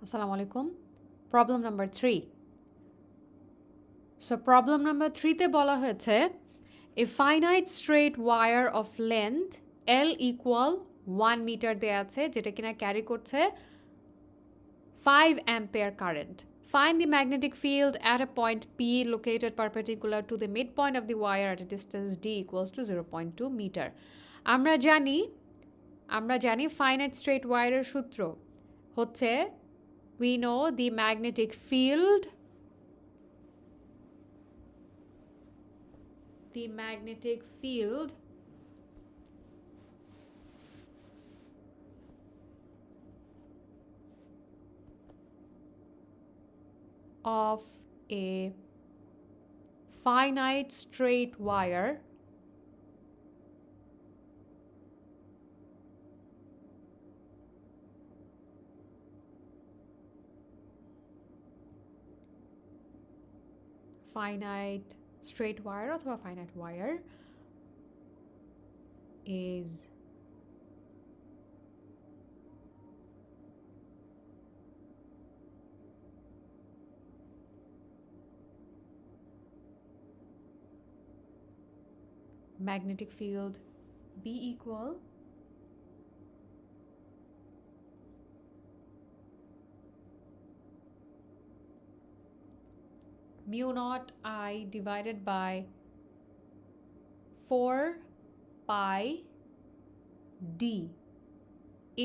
Assalamu alaikum. Problem number 3. So problem number 3 তে বলা হয়েছে a finite straight wire of length L equal 1 meter দেয়া আছে যেটা কিনা ক্যারি করছে 5 ampere current. Find the magnetic field at a point P located perpendicular to the midpoint of the wire at a distance D equals to 0.2 meter. আমরা জানি finite straight wire এর সূত্র হচ্ছে we know the magnetic field of a finite straight wire finite straight wire অথবা finite wire is magnetic field B equal mu naught I divided by 4 pi d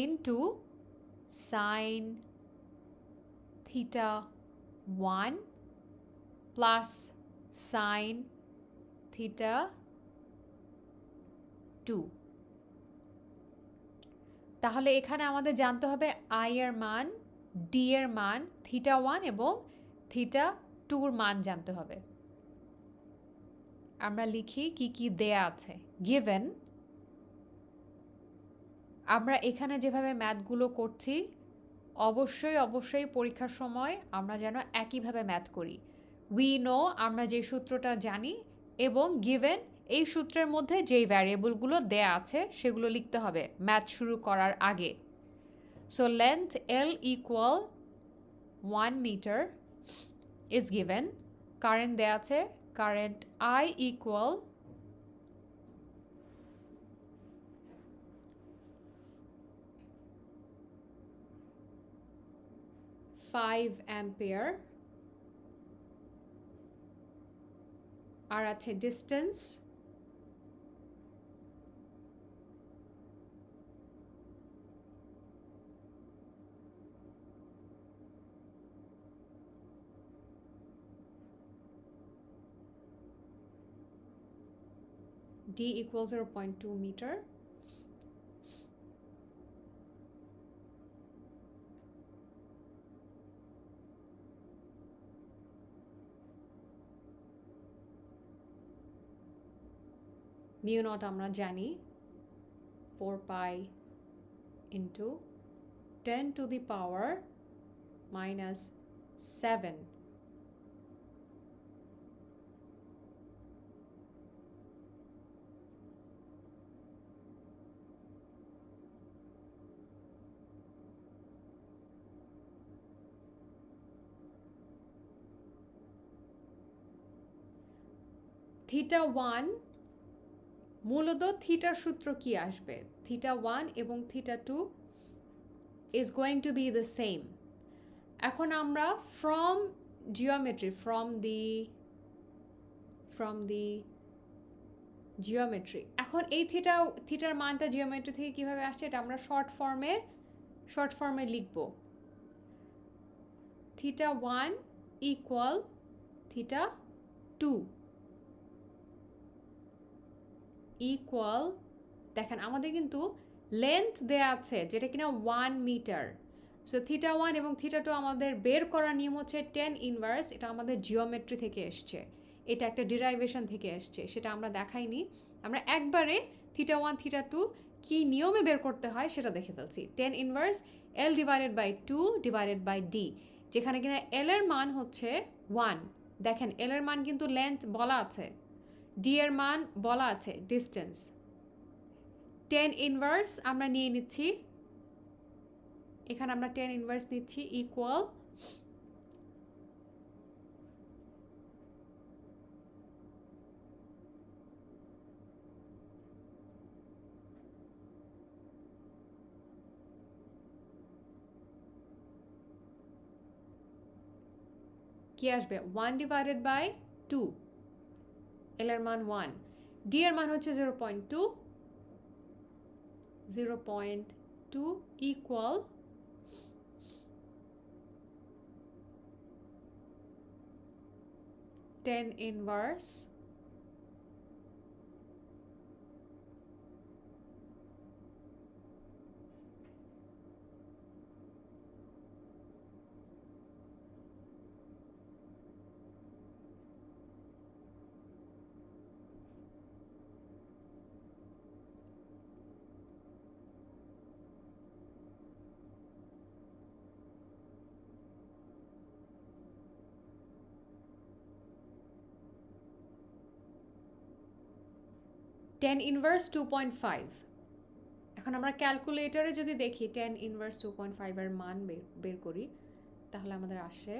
into sine theta 1 plus sine theta 2. তাহলে এখানে আমাদের জানতে হবে I এর মান, D এর মান, থিটা 1 এবং থিটা 2 এর মান জানতে হবে। আমরা লিখি কি কি দেয়া আছে। Given আমরা এখানে যেভাবে ম্যাথগুলো করছি অবশ্যই পরীক্ষার সময় আমরা যেন একইভাবে ম্যাথ করি। We know আমরা যে সূত্রটা জানি এবং given এই সূত্রের মধ্যে যেই ভ্যারিয়েবলগুলো দেয়া আছে সেগুলো লিখতে হবে ম্যাথ শুরু করার আগে। So length L equal 1 meter is given. Current দেয়া আছে, current I equal 5 ampere আর আছে distance D equals 0.2 meter. Mu naught আমরা জানি 4 pi into 10 to the power minus 7. Theta 1 মূলত থিটার সূত্র কি আসবে? Theta 1 এবং Theta 2 is going to be the same. এখন আমরা from geometry এখন এই থিটার মানটা জিওমেট্রি থেকে কিভাবে আসছে এটা আমরা শর্ট ফর্মে লিখব। Theta 1 equal Theta 2 equal দেখেন আমাদের কিন্তু লেন্থ দেয়া আছে যেটা কিনা 1 মিটার। সো থিটা 1 এবং থিটা 2 আমাদের বের করার নিয়ম হচ্ছে tan ইনভার্স। এটা আমাদের জিওমেট্রি থেকে এসছে, এটা একটা ডিরাইভেশন থেকে এসছে, সেটা আমরা দেখাইনি। আমরা একবারে থিটা 1 থিটা 2 কি নিয়মে বের করতে হয় সেটা দেখে ফেলছি। tan inverse L divided by 2 divided by D, যেখানে কিনা L এর মান হচ্ছে 1। দেখেন L এর মান কিন্তু লেন্থ বলা আছে, D এর মান বলা আছে ডিস্টেন্স। tan ইনভার্স আমরা নিয়ে নিচ্ছি এখানে আমরা tan ইনভার্স নিচ্ছি ইকুয়াল কি আসবে 1 ডিভাইডেড বাই 2 এল এর মান 1 ডি এর মান হচ্ছে 0.2 0.2 equal tan inverse tan inverse 2.5 এখন আমরা ক্যালকুলেটরে যদি দেখি tan ইনভার্স 2.5 এর মান বের করি তাহলে আমাদের আসে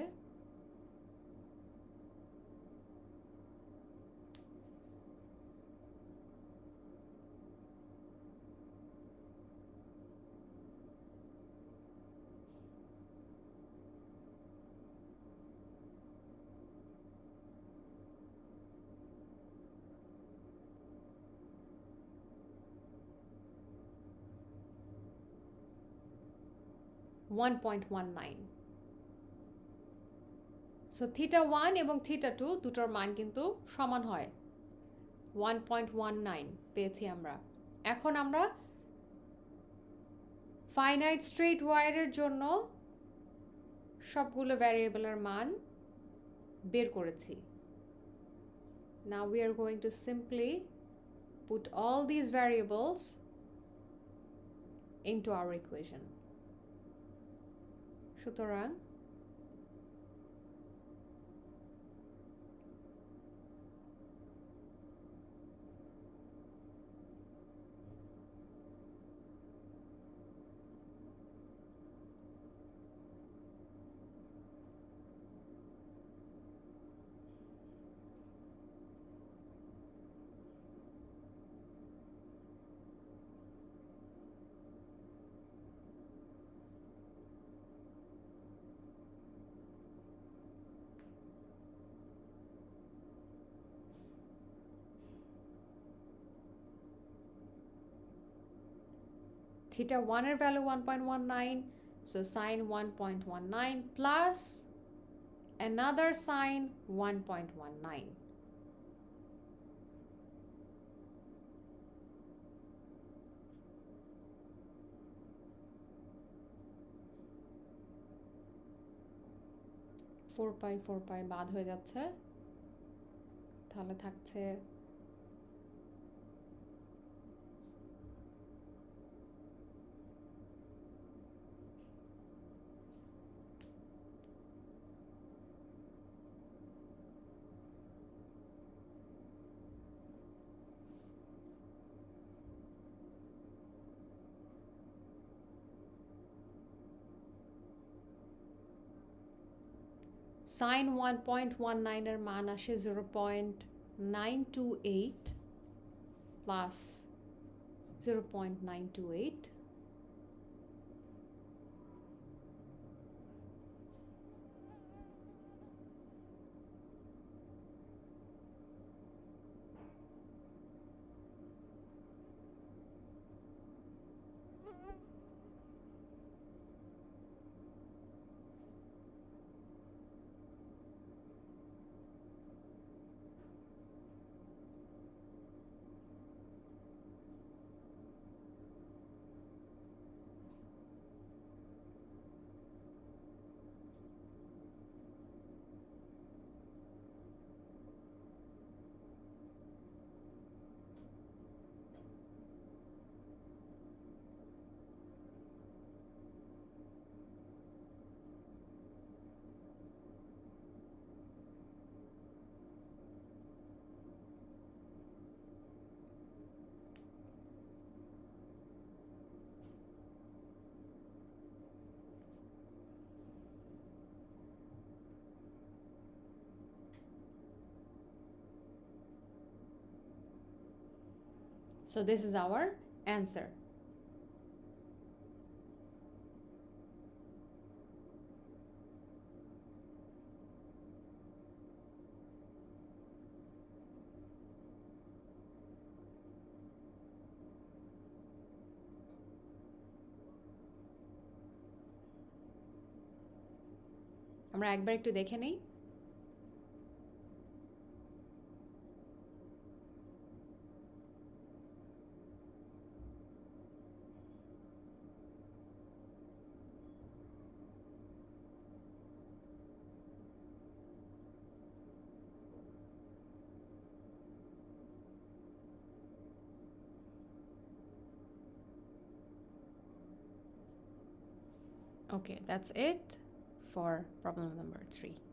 1.19 সো থিটা 1 এবং থিটা 2 দুটোর মান কিন্তু সমান হয় 1.19 পেয়েছি আমরা এখন আমরা ফাইনাইট স্ট্রেট ওয়্যারের জন্য সবগুলো ভ্যারিয়েবলের মান বের করেছি now we are going to simply put all these variables into our equation সুতরাং theta 1 এর value 1.19 so sin 1.19 plus another sin 1.19 4 পাই বাদ হয়ে যাচ্ছে তাহলে থাকছে sin 1.19 এর মান আসে 0.928 plus 0.928 0.928 So this is our answer. আমরা একবার একটু দেখে নেই। Okay, that's it for problem number 3.